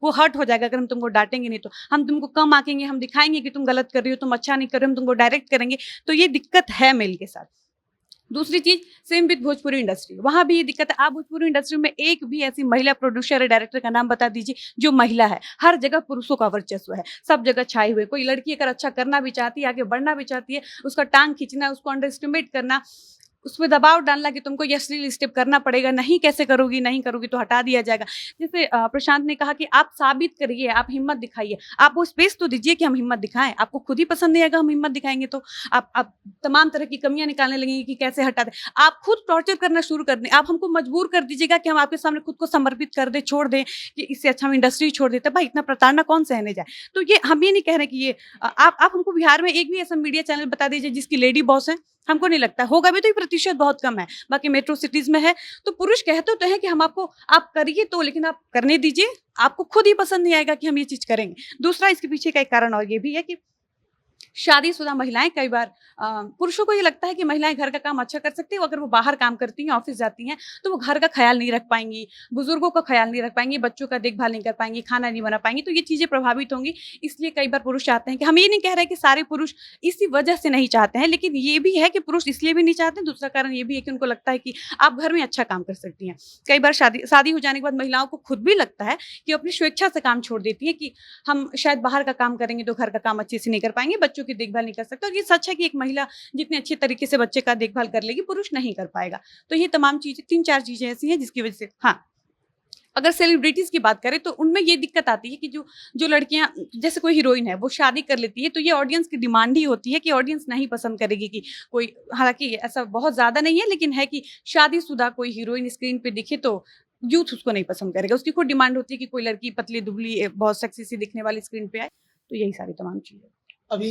वो हर्ट हो जाएगा अगर हम तुमको डांटेंगे नहीं तो। हम तुमको कम आंकेंगे, हम दिखाएंगे कि तुम गलत कर रही हो, तुम अच्छा नहीं कर रहे हो, हम तुमको डायरेक्ट करेंगे। तो ये दिक्कत है मेल के साथ। दूसरी चीज, सेम विद भोजपुरी इंडस्ट्री, वहां भी ये दिक्कत है। आप भोजपुरी इंडस्ट्री में एक भी ऐसी महिला प्रोड्यूसर या डायरेक्टर का नाम बता दीजिए जो महिला है। हर जगह पुरुषों का वर्चस्व है, सब जगह छाए हुए। कोई लड़की अगर अच्छा करना भी चाहती है, आगे बढ़ना भी चाहती है, उसका टांग खींचना, उसको अंडर एस्टिमेट करना, उस पर दबाव डालना कि तुमको ये अश्लील स्टेप करना पड़ेगा, नहीं कैसे करोगी, नहीं करोगी तो हटा दिया जाएगा। जैसे प्रशांत ने कहा कि आप साबित करिए, आप हिम्मत दिखाइए, आप वो स्पेस तो दीजिए कि हम हिम्मत दिखाएं। आपको खुद ही पसंद नहीं आएगा हम हिम्मत दिखाएंगे तो आप तमाम तरह की कमियां निकालने लगेंगे कि कैसे हटा दें। आप खुद टॉर्चर करना शुरू कर दें, आप हमको मजबूर कर दीजिएगा कि हम आपके सामने खुद को समर्पित कर दे, छोड़ दें, कि इससे अच्छा हम इंडस्ट्री छोड़ देते। भाई इतना प्रताड़ना कौन सहने जाए। तो ये हम ये नहीं कह रहे कि ये आप हमको बिहार में एक भी ऐसा मीडिया चैनल बता दीजिए जिसकी लेडी बॉस है। हमको नहीं लगता होगा भी, तो ये प्रतिशत बहुत कम है। बाकी मेट्रो सिटीज में है। तो पुरुष कहते तो है कि हम आपको, आप करिए तो, लेकिन आप करने दीजिए, आपको खुद ही पसंद नहीं आएगा कि हम ये चीज करेंगे। दूसरा, इसके पीछे का एक कारण और ये भी है कि शादीशुदा महिलाएं कई बार पुरुषों को ये लगता है कि महिलाएं घर का काम अच्छा कर सकती है, अगर वो बाहर काम करती हैं, ऑफिस जाती हैं, तो वो घर का ख्याल नहीं रख पाएंगी, बुजुर्गों का ख्याल नहीं रख पाएंगी, बच्चों का देखभाल नहीं कर पाएंगी, खाना नहीं बना पाएंगी, तो ये चीजें प्रभावित होंगी। इसलिए कई बार पुरुष चाहते हैं कि, हम ये नहीं कह रहे कि सारे पुरुष इसी वजह से नहीं चाहते हैं, लेकिन ये भी है कि पुरुष इसलिए भी नहीं चाहते। दूसरा कारण ये भी है कि उनको लगता है कि आप घर में अच्छा काम कर सकती हैं। कई बार शादी हो जाने के बाद महिलाओं को खुद भी लगता है कि अपनी स्वेच्छा से काम छोड़ देती है कि हम शायद बाहर का काम करेंगे तो घर का काम अच्छे से नहीं कर पाएंगे, बच्चों की देखभाल नहीं कर सकते। और ये सच है कि एक महिला जितने अच्छे तरीके से बच्चे का देखभाल कर लेगी, पुरुष नहीं कर पाएगा। तो ये तमाम चीजें, 3-4 चीजें ऐसी हैं जिसकी वजह से, हाँ, अगर सेलिब्रिटीज की बात करें तो उनमें ये दिक्कत आती है कि जो लड़कियां, जैसे कोई हीरोइन है, वो शादी कर लेती है, तो ये ऑडियंस की डिमांड ही होती है कि ऑडियंस नहीं पसंद करेगी कि कोई, हालांकि ऐसा बहुत ज्यादा नहीं है, लेकिन है कि शादीशुदा कोई हीरोइन स्क्रीन पे दिखे तो यूथ उसको नहीं पसंद करेगा। उसकी खुद डिमांड होती है कि कोई लड़की पतली दुबली बहुत सेक्सी सी दिखने वाली स्क्रीन पे आए। तो यही सारी तमाम चीजें। अभी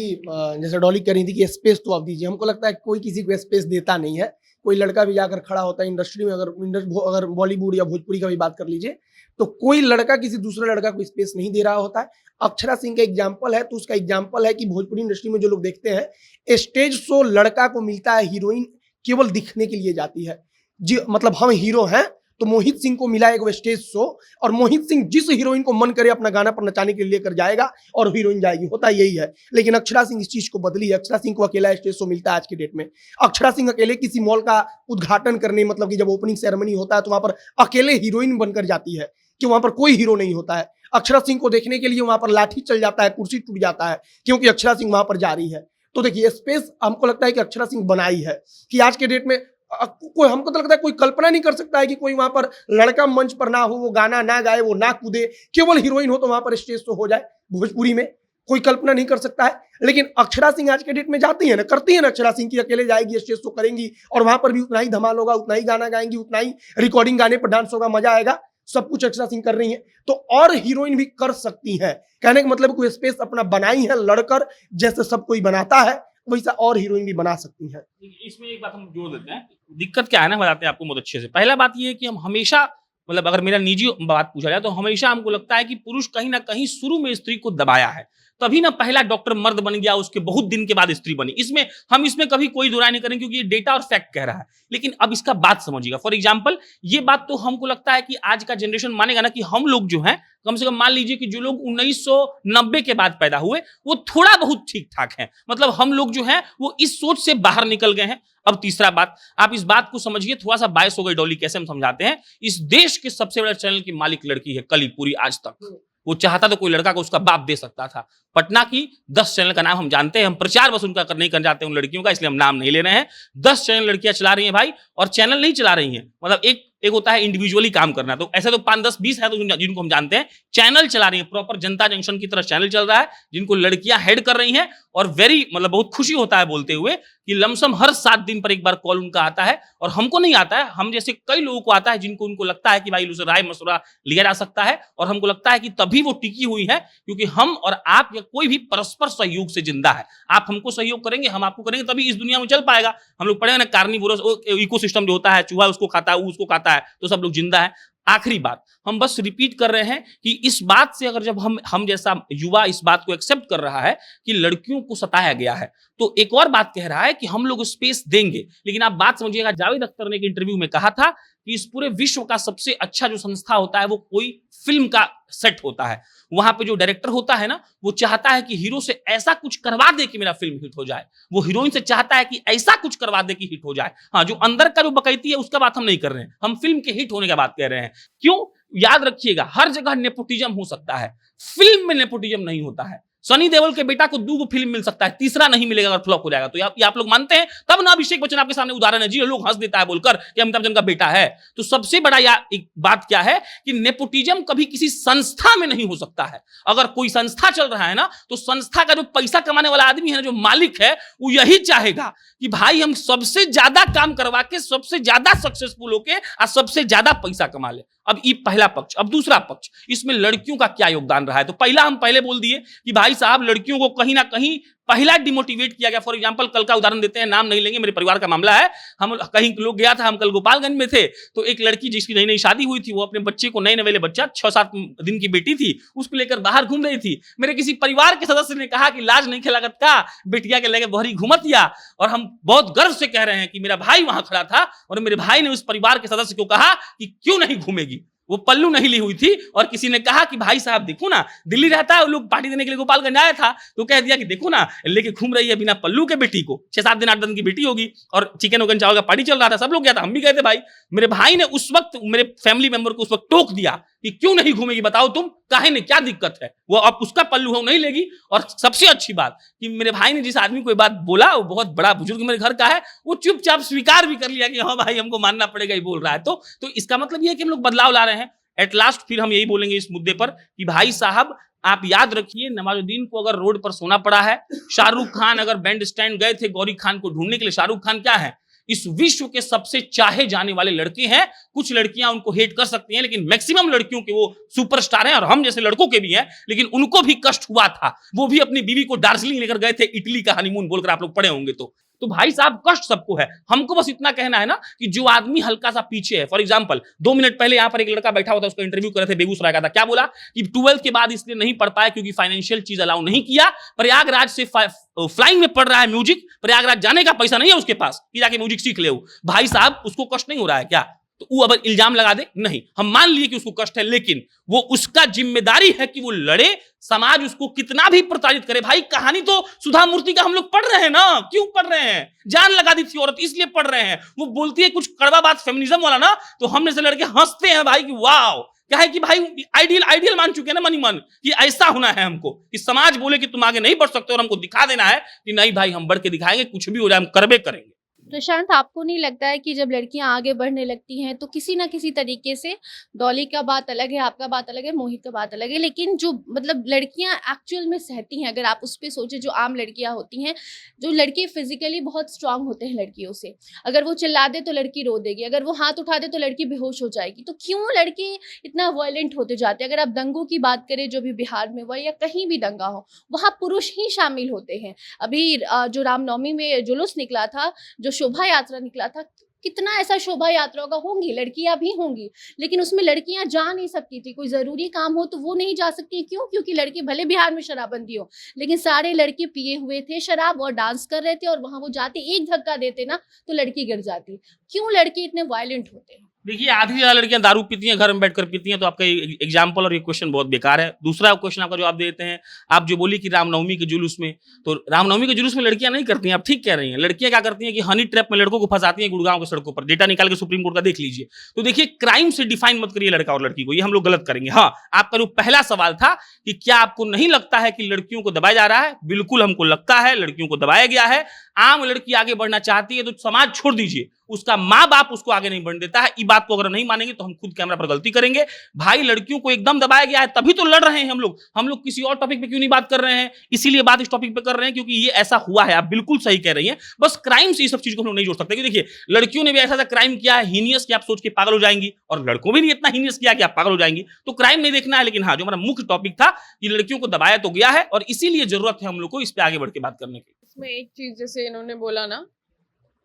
जैसे डॉली कह रही थी कि स्पेस तो आप दीजिए, हमको लगता है कोई किसी को स्पेस देता नहीं है। कोई लड़का भी जाकर खड़ा होता है इंडस्ट्री में, अगर बॉलीवुड या भोजपुरी का भी बात कर लीजिए, तो कोई लड़का किसी दूसरे लड़का को स्पेस नहीं दे रहा होता है। अक्षरा सिंह का एग्जाम्पल है, तो उसका एग्जाम्पल है कि भोजपुरी इंडस्ट्री में जो लोग देखते हैं, स्टेज शो लड़का को मिलता है, हीरोइन केवल दिखने के लिए जाती है। जी मतलब हम हीरो हैं तो मोहित सिंह को मिला एक स्टेज शो, और मोहित सिंह जिस हीरोइन को मन करे अपना गाना पर नचाने के लिए लेकर जाएगा और हीरोइन जाएगी, होता यही है। लेकिन अक्षरा सिंह इस चीज को बदली है। अक्षरा सिंह को अकेला स्टेज शो मिलता है आज के डेट में। अक्षरा सिंह अकेले किसी मॉल का उद्घाटन करने, मतलब कि जब ओपनिंग सेरेमनी होता है तो वहां पर अकेले हीरोइन बनकर जाती है, कि वहां पर कोई हीरो नहीं होता है। अक्षरा सिंह को देखने के लिए वहां पर लाठी चल जाता है, कुर्सी टूट जाता है, क्योंकि अक्षरा सिंह वहां पर जा रही है। तो देखिए स्पेस हमको लगता है कि अक्षरा सिंह बनाई है, कि आज के डेट में कोई, हमको तो लगता है कोई कल्पना नहीं कर सकता है कि कोई वहां पर लड़का मंच पर ना हो, वो गाना ना गाए, वो ना कूदे, केवल हीरोइन हो तो वहां पर स्टेज शो हो जाए भोजपुरी में। कोई कल्पना नहीं कर सकता है। लेकिन अक्षरा सिंह आज के डेट में जाती है ना, करती है ना अक्षरा सिंह की, अकेले जाएगी, स्टेज शो करेंगी, और वहां पर भी उतना ही धमाल होगा, उतना ही गाना गाएंगी, उतना ही रिकॉर्डिंग गाने पर डांस होगा, मजा आएगा। सब कुछ अक्षरा सिंह कर रही है, तो और हीरोइन भी कर सकती है। कहने का मतलब कोई स्पेस अपना बनाई है, लड़कर जैसे सब कोई बनाता है वैसा और हीरोइन भी बना सकती है। इसमें एक बात हम जोड़ देते हैं, दिक्कत क्या है ना, बताते हैं आपको बहुत अच्छे से। पहला बात ये है कि हम हमेशा, मतलब अगर मेरा निजी बात पूछा जाए तो हमेशा हमको लगता है कि पुरुष कहीं ना कहीं शुरू में स्त्री को दबाया है, तभी ना पहला डॉक्टर मर्द बन गया, उसके बहुत दिन के बाद स्त्री बनी। इसमें कभी कोई दुराई नहीं करेंगे, क्योंकि ये डेटा और फैक्ट कह रहा है। लेकिन अब इसका बात समझिएगा। फॉर एग्जांपल, ये बात तो हमको लगता है कि आज का जनरेशन मानेगा ना, कि हम लोग जो हैं, कम से कम मान लीजिए कि जो लोग 1990 के बाद पैदा हुए वो थोड़ा बहुत ठीक ठाक हैं। मतलब हम लोग जो हैं वो इस सोच से बाहर निकल गए हैं। अब तीसरा बात, आप इस बात को समझिए, थोड़ा सा बायस हो गई डॉली, कैसे हम समझाते हैं। इस देश के सबसे बड़े चैनल की मालिक लड़की है कलीपुरी आज तक। वो चाहता तो कोई लड़का को उसका बाप दे सकता था। पटना की 10 चैनल का नाम हम जानते हैं, हम प्रचार बस उनका नहीं करना चाहते उन लड़कियों का, इसलिए हम नाम नहीं ले रहे हैं। 10 चैनल लड़कियां चला रही हैं भाई, और चैनल नहीं चला रही हैं, मतलब एक होता है इंडिविजुअली काम करना, तो ऐसे तो 5, 10, 20 है तो जिनको हम जानते हैं चैनल चला रही हैं, प्रॉपर जनता जंक्शन की तरह चैनल चल रहा है, जिनको लड़कियां हेड कर रही हैं। और मतलब बहुत खुशी होता है बोलते हुए कि लमसम हर 7 दिन पर एक बार कॉल उनका आता है, और हमको नहीं आता है, हम जैसे कई लोगों को आता है, जिनको उनको लगता है कि भाई उसे राय मशवरा लिया जा सकता है। और हमको लगता है कि तभी वो टिकी हुई है, क्योंकि हम और आप या कोई भी परस्पर सहयोग से जिंदा है। आप हमको सहयोग करेंगे, हम आपको करेंगे, तभी इस दुनिया में चल पाएगा। हम लोग पढ़ेंगे ना, कार्निवोरस इकोसिस्टम जो होता है, चूहा उसको खाता है, उसको खाता है, तो सब लोग जिंदा है। आखिरी बात, हम बस रिपीट कर रहे हैं कि इस बात से अगर जब हम जैसा युवा इस बात को एक्सेप्ट कर रहा है कि लड़कियों को सताया गया है, तो एक और बात कह रहा है कि हम लोग स्पेस देंगे। लेकिन आप बात समझिएगा, जावेद अख्तर ने एक इंटरव्यू में कहा था कि इस पूरे विश्व का सबसे अच्छा जो संस्था होता है वो कोई फिल्म का सेट होता है। वहां पे जो डायरेक्टर होता है ना, वो चाहता है कि हीरो से ऐसा कुछ करवा दे कि मेरा फिल्म हिट हो जाए। वो हीरोइन से चाहता है कि ऐसा कुछ करवा दे कि हिट हो जाए। हाँ, जो अंदर का जो बकैती है उसका बात हम नहीं कर रहे हैं, हम फिल्म के हिट होने का बात कह रहे हैं। क्यों? याद रखिएगा, हर जगह नेपोटिज्म हो सकता है, फिल्म में नेपोटिज्म नहीं होता है। सनी देओल के बेटा को 2 फिल्म मिल सकता है, तीसरा नहीं मिलेगा अगर फ्लॉप हो जाएगा। तो आप लोग मानते हैं? तब ना अभिषेक बच्चन आपके सामने उदाहरण है जी, लोग हंस देता है बोलकर कि अमिताभ बच्चन का बेटा है। तो सबसे बड़ा एक बात क्या है कि नेपोटिज्म कभी किसी संस्था में नहीं हो सकता है। अगर कोई संस्था चल रहा है ना, तो संस्था का जो पैसा कमाने वाला आदमी है ना, जो मालिक है, वो यही चाहेगा कि भाई हम सबसे ज्यादा काम करवा के, सबसे ज्यादा सक्सेसफुल होके और सबसे ज्यादा पैसा कमा ले। अब ये पहला पक्ष। अब दूसरा पक्ष, इसमें लड़कियों का क्या योगदान रहा है। तो हम पहले बोल दिए कि भाई साहब, लड़कियों को कहीं ना कहीं पहला डिमोटिवेट किया गया। फॉर एग्जांपल, कल का उदाहरण देते हैं, नाम नहीं लेंगे, मेरे परिवार का मामला है। हम कहीं लोग गया था, हम कल गोपालगंज में थे, तो एक लड़की जिसकी नई नई शादी हुई थी, वो अपने बच्चे को, नए नवेले बच्चा, 6-7 दिन की बेटी थी, उसको लेकर बाहर घूम रही थी। मेरे किसी परिवार के सदस्य ने कहा कि लाज नहीं खिलागत का, बेटिया के लेकर बहरी घूमत या। और हम बहुत गर्व से कह रहे हैं कि मेरा भाई वहां खड़ा था, और मेरे भाई ने उस परिवार के सदस्य को कहा कि क्यों नहीं घूमेगी। वो पल्लू नहीं ली हुई थी, और किसी ने कहा कि भाई साहब देखो ना, दिल्ली रहता है, वो लोग पार्टी देने के लिए गोपालगंज आया था, तो कह दिया कि देखो ना, लेके घूम रही है बिना पल्लू के बेटी को, 6-7 दिन 8 दिन की बेटी होगी, और चिकन वगन चावल का पार्टी चल रहा था, सब लोग गया था, हम भी गए थे भाई। मेरे भाई ने उस वक्त मेरे फैमिली मेंबर को उस वक्त टोक दिया कि क्यों नहीं घूमेगी, बताओ तुम, काहे ने, क्या दिक्कत है, वो अब उसका पल्लू है, वो नहीं लेगी। और सबसे अच्छी बात कि मेरे भाई ने जिस आदमी को बात बोला, वो बहुत बड़ा बुजुर्ग मेरे घर का है, वो चुपचाप स्वीकार भी कर लिया कि हाँ भाई हमको मानना पड़ेगा, ही बोल रहा है। तो इसका मतलब ये है कि हम लोग बदलाव ला रहे हैं। एट लास्ट फिर हम यही बोलेंगे इस मुद्दे पर कि भाई साहब, आप याद रखिए, नवाजुद्दीन को अगर रोड पर सोना पड़ा है, शाहरुख खान अगर बैंड स्टैंड गए थे गौरी खान को ढूंढने के लिए, शाहरुख खान क्या है, इस विश्व के सबसे चाहे जाने वाले लड़के हैं। कुछ लड़कियां उनको हेट कर सकती हैं, लेकिन मैक्सिमम लड़कियों के वो सुपरस्टार हैं, और हम जैसे लड़कों के भी हैं। लेकिन उनको भी कष्ट हुआ था, वो भी अपनी बीवी को दार्जिलिंग लेकर गए थे, इटली का हनीमून बोलकर, आप लोग पढ़े होंगे। तो भाई साहब कष्ट सबको है, हमको बस इतना कहना है ना कि जो आदमी हल्का सा पीछे है, फॉर एग्जांपल 2 मिनट पहले यहां पर एक लड़का बैठा हुआ था, उसका इंटरव्यू कर रहे थे, बेगूसराय का था। क्या बोला कि 12th के बाद इसलिए नहीं पढ़ पाया क्योंकि फाइनेंशियल चीज अलाउ नहीं किया, प्रयागराज से फ्लाइंग में पढ़ रहा है म्यूजिक, प्रयागराज जाने का पैसा नहीं है उसके पास कि जाके म्यूजिक सीख ले। भाई साहब उसको कष्ट नहीं हो रहा है क्या? तो वो अब इल्जाम लगा दे, नहीं, हम मान लिए कि उसको कष्ट है, लेकिन वो उसका जिम्मेदारी है कि वो लड़े, समाज उसको कितना भी प्रताड़ित करे। भाई कहानी तो सुधा मूर्ति का हम लोग पढ़ रहे हैं ना, क्यों पढ़ रहे हैं? जान लगा दी थी औरत, इसलिए पढ़ रहे हैं। वो बोलती है कुछ कड़वा बात फेमिनिज्म वाला ना, तो हमने से लड़के हंसते हैं भाई कि वाह, क्या है कि भाई आइडियल मान चुके हैं ना, मन कि ऐसा होना है हमको, कि समाज बोले कि तुम आगे नहीं बढ़ सकते और हमको दिखा देना है कि नहीं भाई हम बढ़ के दिखाएंगे, कुछ भी हो जाए हम करबे करेंगे। प्रशांत, आपको नहीं लगता है कि जब लड़कियां आगे बढ़ने लगती हैं तो किसी ना किसी तरीके से, डॉली का बात अलग है, आपका बात अलग है, मोहित का बात अलग है, लेकिन जो मतलब लड़कियां एक्चुअल में सहती हैं, अगर आप उस पर सोचे, जो आम लड़कियां होती हैं, जो लड़के फिजिकली बहुत स्ट्रांग होते हैं लड़कियों से, अगर वो चिल्ला दे तो लड़की रो देगी, अगर वो हाथ उठा दे तो लड़की बेहोश हो जाएगी, तो क्यों लड़के इतना वायलेंट होते जाते हैं? अगर आप दंगों की बात करें, जो भी बिहार में हुआ या कहीं भी दंगा हो, वहाँ पुरुष ही शामिल होते हैं। अभी जो रामनवमी में जुलूस निकला था, जो शोभा यात्रा निकला था, कितना ऐसा शोभा यात्राओं का होंगी, लड़कियां भी होंगी, लेकिन उसमें लड़कियां जा नहीं सकती थी। कोई जरूरी काम हो तो वो नहीं जा सकती, क्यों? क्योंकि लड़के, भले बिहार में शराबबंदी हो, लेकिन सारे लड़के पिए हुए थे शराब और डांस कर रहे थे, और वहां वो जाते, एक धक्का देते ना तो लड़की गिर जाती। क्यों लड़के इतने वायलेंट होते हैं? देखिए, आधी से ज्यादा लड़कियां दारू पीती हैं, घर में बैठकर पीती हैं, तो आपका एग्जाम्पल और ये क्वेश्चन बहुत बेकार है। दूसरा क्वेश्चन आपका जवाब देते हैं, आप जो बोली कि रामनवमी के जुलूस में, तो रामनवमी के जुलूस में लड़कियां नहीं करती हैं, आप ठीक कह रही हैं। लड़कियां क्या करती हैं कि हनी ट्रैप में लड़कों को फंसाती हैं गुड़गांव की सड़कों पर। डेटा निकाल के सुप्रीम कोर्ट का देख लीजिए। तो देखिए, क्राइम से डिफाइन मत करिए लड़का और लड़की को, ये हम लोग गलत करेंगे। हाँ, आपका जो पहला सवाल था कि क्या आपको नहीं लगता है कि लड़कियों को दबाया जा रहा है, बिल्कुल हमको लगता है लड़कियों को दबाया गया है। आम लड़की आगे बढ़ना चाहती है तो समाज छोड़ दीजिए, उसका माँ बाप उसको आगे नहीं बढ़ने देता है। इस बात को अगर नहीं मानेंगे तो हम खुद कैमरा पर गलती करेंगे। भाई लड़कियों को एकदम दबाया गया है, तभी तो लड़ रहे हैं हम लोग किसी और टॉपिक पे क्यों नहीं बात कर रहे हैं? इसीलिए बात इस टॉपिक पे कर रहे हैं क्योंकि ये ऐसा हुआ है। आप बिल्कुल सही कह रही हैं, बस क्राइम से ये सब चीज को हम लोग नहीं जोड़ सकते। क्योंकि देखिए, लड़कियों ने भी ऐसा क्राइम किया है हीनियस कि आप सोच के पागल हो जाएंगी, और लड़कों ने भी इतना हीनियस किया कि आप पागल हो जाएंगी। तो क्राइम नहीं देखना है, लेकिन हाँ, जो हमारा मुख्य टॉपिक था, ये लड़कियों को दबाया तो गया है, और इसीलिए जरूरत है हम लोग को इस पे आगे बढ़ के बात करने की। इसमें एक चीज जैसे इन्होंने बोला ना,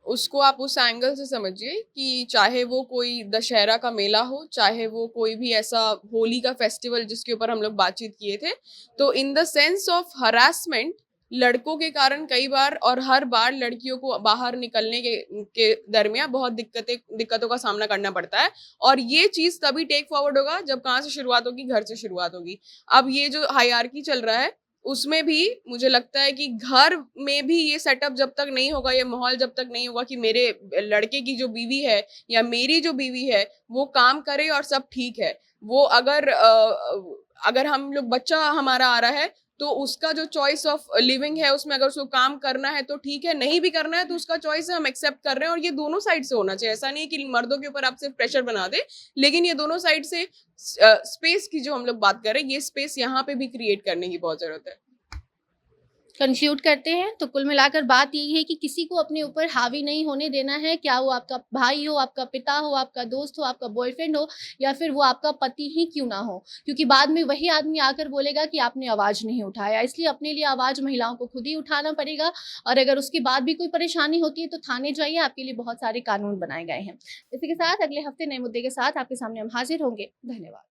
उसको आप उस एंगल से समझिए कि चाहे वो कोई दशहरा का मेला हो, चाहे वो कोई भी ऐसा होली का फेस्टिवल जिसके ऊपर हम लोग बातचीत किए थे, तो in the sense of harassment लड़कों के कारण कई बार और हर बार लड़कियों को बाहर निकलने के दरमियान बहुत दिक्कतों का सामना करना पड़ता है। और ये चीज तभी टेक फॉरवर्ड होगा जब कहाँ से शुरुआत होगी, घर से शुरुआत होगी। अब ये जो हायरार्की चल रहा है, उसमें भी मुझे लगता है कि घर में भी ये सेटअप जब तक नहीं होगा, ये माहौल जब तक नहीं होगा कि मेरे लड़के की जो बीवी है या मेरी जो बीवी है वो काम करे और सब ठीक है, वो अगर हम लोग, बच्चा हमारा आ रहा है तो उसका जो चॉइस ऑफ लिविंग है उसमें अगर उसको काम करना है तो ठीक है, नहीं भी करना है तो उसका चॉइस है, हम एक्सेप्ट कर रहे हैं। और ये दोनों साइड से होना चाहिए। ऐसा नहीं कि मर्दों के ऊपर आप सिर्फ प्रेशर बना दे, लेकिन ये दोनों साइड से स्पेस की जो हम लोग बात कर रहे हैं, ये स्पेस यहाँ पे भी क्रिएट करने की बहुत जरूरत है। कंक्लूड करते हैं तो कुल मिलाकर बात यही है कि किसी को अपने ऊपर हावी नहीं होने देना है, क्या वो आपका भाई हो, आपका पिता हो, आपका दोस्त हो, आपका बॉयफ्रेंड हो, या फिर वो आपका पति ही क्यों ना हो, क्योंकि बाद में वही आदमी आकर बोलेगा कि आपने आवाज़ नहीं उठाया। इसलिए अपने लिए आवाज़ महिलाओं को खुद ही उठाना पड़ेगा, और अगर उसके बाद भी कोई परेशानी होती है तो थाने जाइए, आपके लिए बहुत सारे कानून बनाए गए हैं। इसी के साथ अगले हफ्ते नए मुद्दे के साथ आपके सामने हम हाजिर होंगे। धन्यवाद।